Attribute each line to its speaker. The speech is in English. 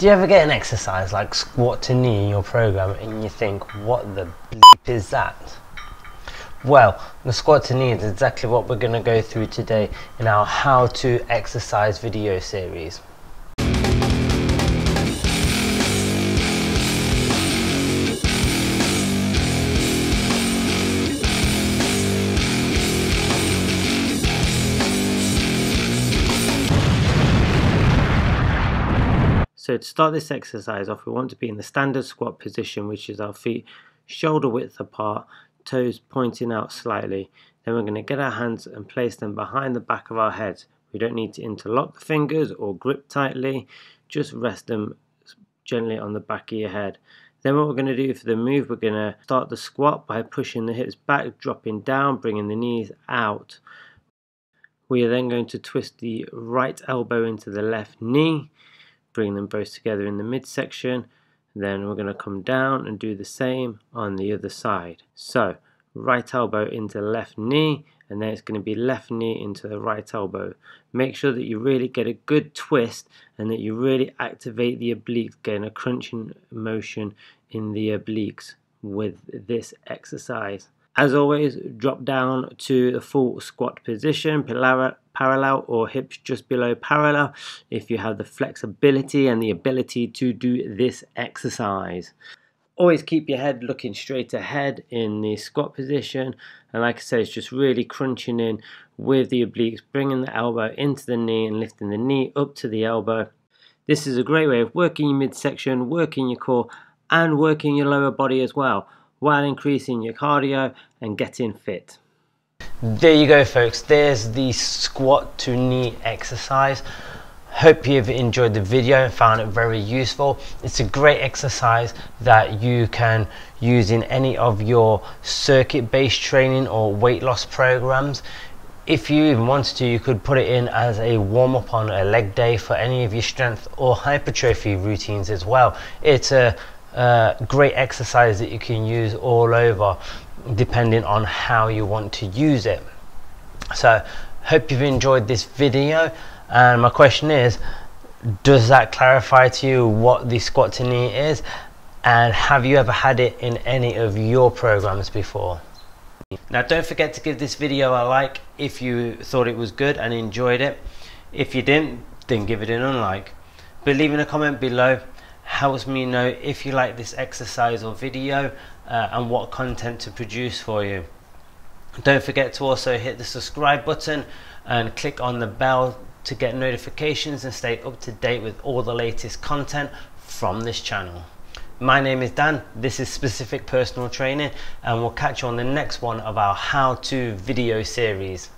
Speaker 1: Do you ever get an exercise like squat to knee in your program and you think, what the bleep is that? Well, the squat to knee is exactly what we're going to go through today in our how to exercise video series. So to start this exercise off, we want to be in the standard squat position, which is our feet shoulder width apart, toes pointing out slightly. Then we're going to get our hands and place them behind the back of our heads. We don't need to interlock the fingers or grip tightly, just rest them gently on the back of your head. Then what we're going to do for the move, we're going to start the squat by pushing the hips back, dropping down, bringing the knees out. We are then going to twist the right elbow into the left knee, bring them both together in the midsection. Then we're going to come down and do the same on the other side. So right elbow into left knee, and then it's going to be left knee into the right elbow. Make sure that you really get a good twist and that you really activate the obliques, getting a crunching motion in the obliques with this exercise. As always, drop down to the full squat position, parallel or hips just below parallel, if you have the flexibility and the ability to do this exercise. Always keep your head looking straight ahead in the squat position, and like I said, it's just really crunching in with the obliques, bringing the elbow into the knee and lifting the knee up to the elbow. This is a great way of working your midsection, working your core and working your lower body as well, while increasing your cardio and getting fit. There you go, folks. There's the squat to knee exercise. Hope you've enjoyed the video and found it very useful. It's a great exercise that you can use in any of your circuit-based training or weight loss programs. If you even wanted to, you could put it in as a warm-up on a leg day for any of your strength or hypertrophy routines as well. It's a great exercise that you can use all over depending on how you want to use it. So hope you've enjoyed this video, and my question is, does that clarify to you what the squat to knee is, and have you ever had it in any of your programs before? Now don't forget to give this video a like if you thought it was good and enjoyed it. If you didn't, then give it an unlike, but leaving a comment below helps me know if you like this exercise or video and what content to produce for you. Don't forget to also hit the subscribe button and click on the bell to get notifications and stay up to date with all the latest content from this channel. My name is Dan, this is Specific Personal Training, and we'll catch you on the next one of our how-to video series.